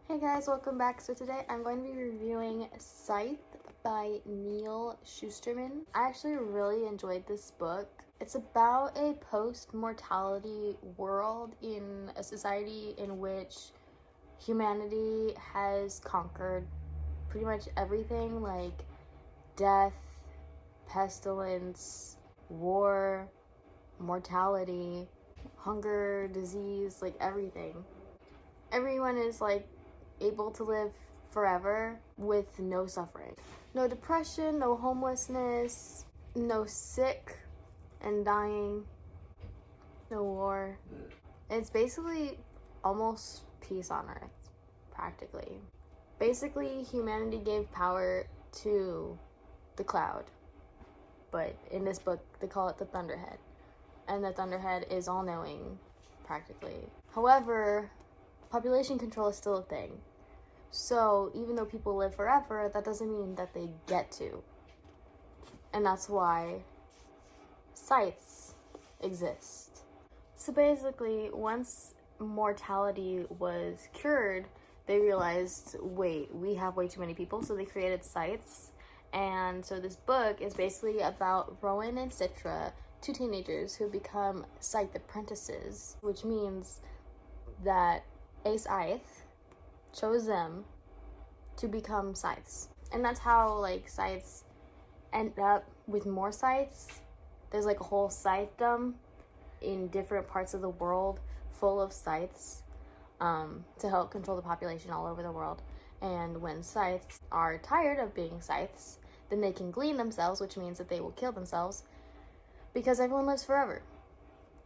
Hey guys, welcome back. So today I'm going to be reviewing Scythe by Neil Shusterman. I actually really enjoyed this book. It's about a post-mortality world in a society in which humanity has conquered pretty much everything, like death, pestilence, war, mortality, hunger, disease, like everything. Everyone is able to live forever with no suffering. No depression, no homelessness, no sick and dying, no war. It's basically almost peace on earth, practically. Basically, humanity gave power to the cloud, but in this book, they call it the Thunderhead. And the Thunderhead is all-knowing, practically. However, population control is still a thing. So even though people live forever, that doesn't mean that they get to. And that's why scythes exist. So basically, once mortality was cured, they realized, wait, we have way too many people, so they created scythes. And so this book is basically about Rowan and Citra, two teenagers who become scythe apprentices, which means that Scythe chose them to become scythes. And that's how scythes end up with more scythes. There's a whole scythedom in different parts of the world full of scythes to help control the population all over the world. And when scythes are tired of being scythes, then they can glean themselves, which means that they will kill themselves, because everyone lives forever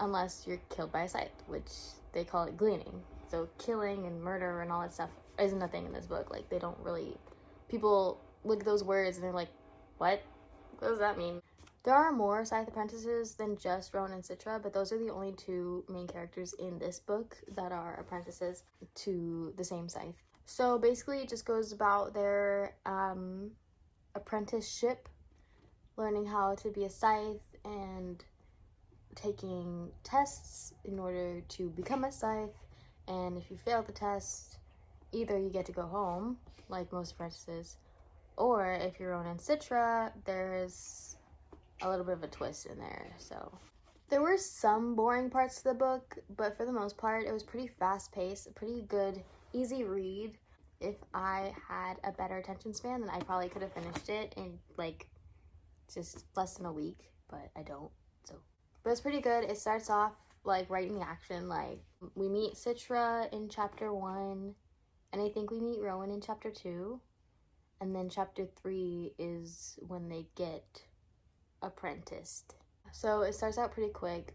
unless you're killed by a scythe, which they call it gleaning. So killing and murder and all that stuff isn't a thing in this book. They don't really... People look at those words and they're like, what? What does that mean? There are more scythe apprentices than just Rowan and Citra, but those are the only two main characters in this book that are apprentices to the same scythe. So basically it just goes about their apprenticeship, learning how to be a scythe and taking tests in order to become a scythe. And if you fail the test, either you get to go home, like most apprentices, or if you're Rowan and Citra, there's a little bit of a twist in there. So there were some boring parts to the book, but for the most part, it was pretty fast-paced, a pretty good, easy read. If I had a better attention span, then I probably could have finished it in just less than a week, but I don't. But it's pretty good. It starts off right in the action. We meet Citra in chapter 1, and I think we meet Rowan in chapter 2, and then chapter 3 is when they get apprenticed. So it starts out pretty quick,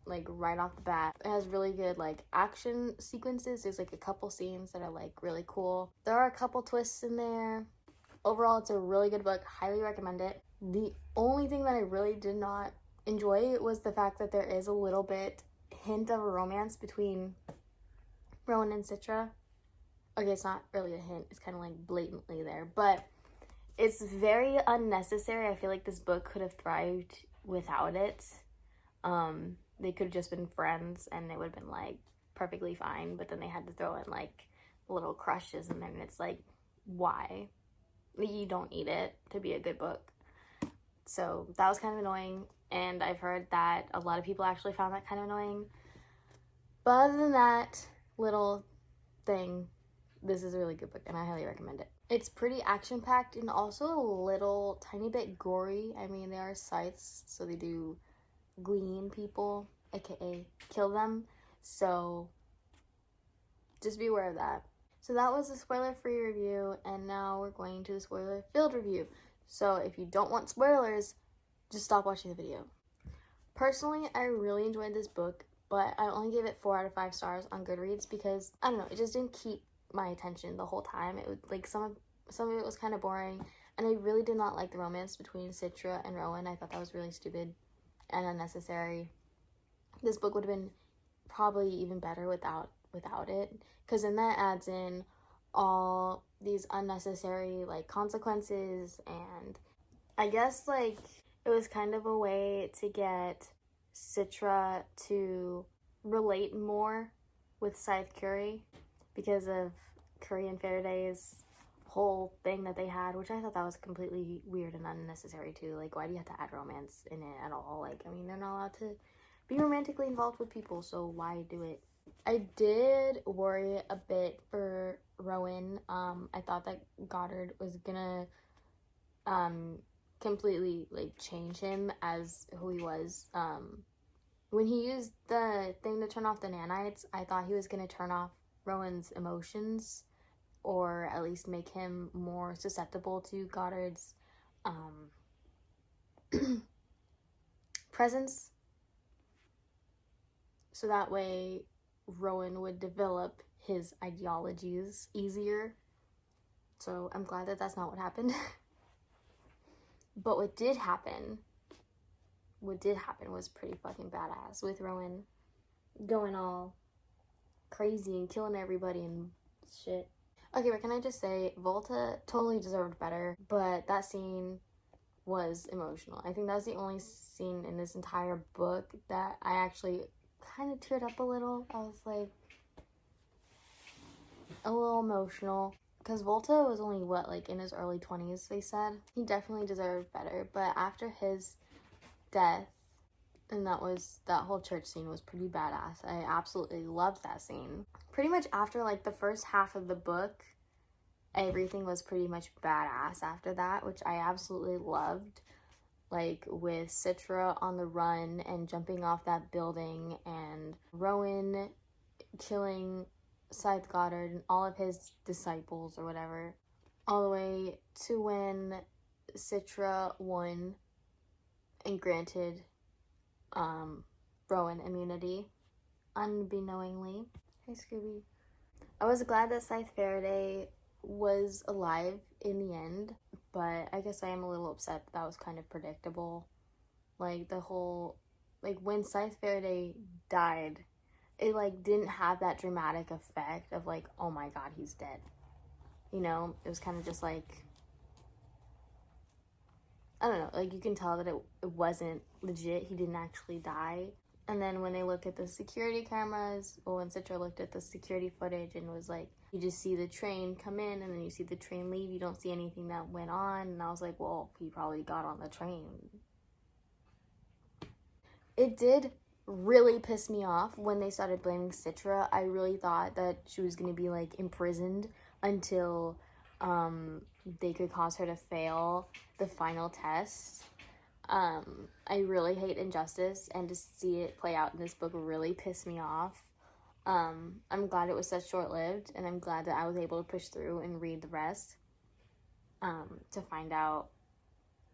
right off the bat. It has really good action sequences. There's a couple scenes that are really cool. There are a couple twists in there. Overall, it's a really good book. Highly recommend it. The only thing that I really did not enjoy was the fact that there is a little bit hint of a romance between Rowan and Citra. Okay, it's not really a hint. It's kind of blatantly there, but it's very unnecessary. I feel like this book could have thrived without it. They could have just been friends and it would have been perfectly fine, but then they had to throw in little crushes in there, and it's why? You don't need it to be a good book. So that was kind of annoying, and I've heard that a lot of people actually found that kind of annoying. But other than that little thing, this is a really good book, and I highly recommend it. It's pretty action-packed and also a little tiny bit gory. I mean, they are scythes, so they do glean people, aka kill them. So just be aware of that. So that was a spoiler-free review, and now we're going to the spoiler-filled review. So if you don't want spoilers, just stop watching the video. Personally, I really enjoyed this book, but I only gave it 4 out of 5 stars on Goodreads because, I don't know, it just didn't keep my attention the whole time. It was some of it was kind of boring, and I really did not like the romance between Citra and Rowan. I thought that was really stupid and unnecessary. This book would have been probably even better without it, because then that adds in all these unnecessary consequences, and I guess it was kind of a way to get Citra to relate more with Scythe Curie because of Curry and Faraday's whole thing that they had, which I thought that was completely weird and unnecessary too. Like, why do you have to add romance in it at all? Like, I mean, they're not allowed to be romantically involved with people, so why do it? I did worry a bit for Rowan. I thought that Goddard was gonna completely like change him as who he was. When he used the thing to turn off the nanites, I thought he was gonna turn off Rowan's emotions, or at least make him more susceptible to Goddard's presence. So that way Rowan would develop his ideologies easier. So I'm glad that that's not what happened. But what did happen was pretty fucking badass, with Rowan going all crazy and killing everybody and shit. Okay, but can I just say, Volta totally deserved better, but that scene was emotional. I think that's the only scene in this entire book that I actually kind of teared up a little. I was like a little emotional, because Volta was only what, like in his early 20s, they said. He definitely deserved better, but after his death, and that whole church scene was pretty badass. I absolutely loved that scene. Pretty much after like the first half of the book, everything was pretty much badass after that, which I absolutely loved. Like with Citra on the run and jumping off that building, and Rowan killing Scythe Goddard and all of his disciples or whatever, all the way to when Citra won and granted Rowan immunity unbeknowingly. Hey Scooby. I was glad that Scythe Faraday was alive in the end, but I guess I am a little upset that was kind of predictable. Like the whole, like when Scythe Faraday died, it like didn't have that dramatic effect of like, oh my god, he's dead. You know, it was kind of just like, I don't know, like you can tell that it wasn't legit. He didn't actually die. And then when they look at the security cameras, well, when Citra looked at the security footage and was like, you just see the train come in and then you see the train leave, you don't see anything that went on. And I was like, well, he probably got on the train. It did really piss me off when they started blaming Citra. I really thought that she was going to be like imprisoned until they could cause her to fail the final test. I really hate injustice, and to see it play out in this book really pissed me off. I'm glad it was such short-lived, and I'm glad that I was able to push through and read the rest to find out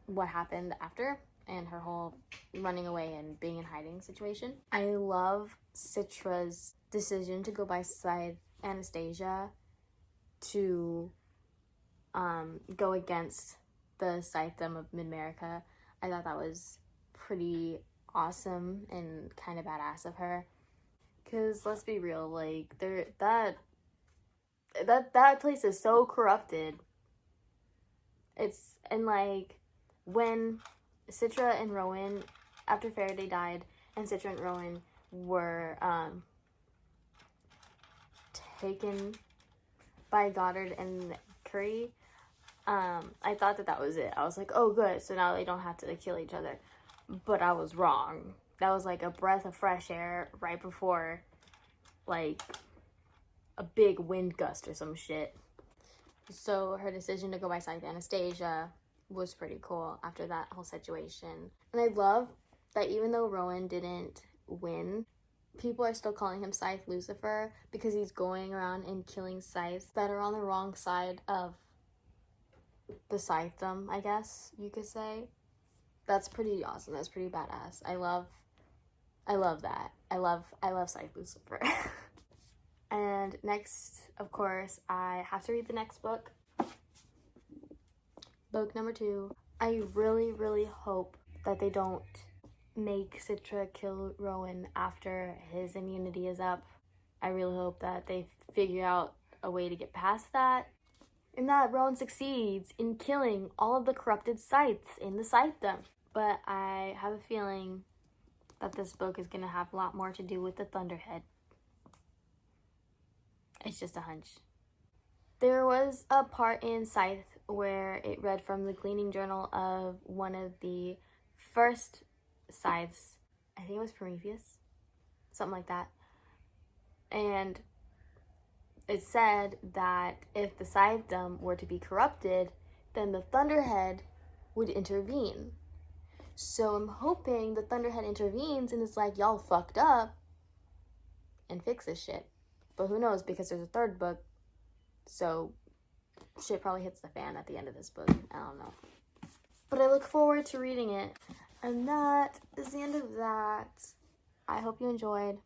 what happened after, and her whole running away and being in hiding situation. I love Citra's decision to go by Scythe Anastasia to go against the Scythedom of Mid-America. I thought that was pretty awesome and kind of badass of her. Because let's be real, like that place is so corrupted. And like when Citra and Rowan, after Faraday died, and Citra and Rowan were taken by Goddard and Curry, I thought that was it. I was like, oh good, so now they don't have to kill each other. But I was wrong. That was like a breath of fresh air right before like a big wind gust or some shit. So her decision to go by Scythe Anastasia was pretty cool after that whole situation. And I love that even though Rowan didn't win, people are still calling him Scythe Lucifer, because he's going around and killing scythes that are on the wrong side of the Scythedom, I guess you could say. That's pretty awesome. That's pretty badass. I love that. I love Scythe Lucifer. And next, of course, I have to read the next book. Book number 2. I really, really hope that they don't make Citra kill Rowan after his immunity is up. I really hope that they figure out a way to get past that, and that Rowan succeeds in killing all of the corrupted scythes in the Scythedom. But I have a feeling that this book is going to have a lot more to do with the Thunderhead. It's just a hunch. There was a part in Scythe where it read from the Gleaning Journal of one of the first Scythes. I think it was Prometheus, something like that. And it said that if the Scythedom were to be corrupted, then the Thunderhead would intervene. So I'm hoping the Thunderhead intervenes and is like, y'all fucked up, and fix this shit. But who knows, because there's a third book, so shit probably hits the fan at the end of this book. I don't know. But I look forward to reading it. And that is the end of that. I hope you enjoyed.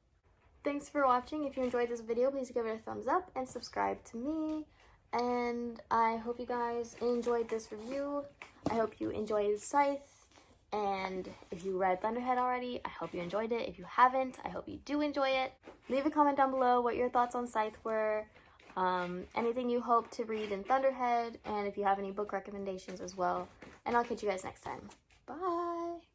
Thanks for watching. If you enjoyed this video, please give it a thumbs up and subscribe to me. And I hope you guys enjoyed this review. I hope you enjoyed Scythe. And if you read Thunderhead already, I hope you enjoyed it. If you haven't, I hope you do enjoy it. Leave a comment down below what your thoughts on Scythe were. Anything you hope to read in Thunderhead. And if you have any book recommendations as well. And I'll catch you guys next time. Bye!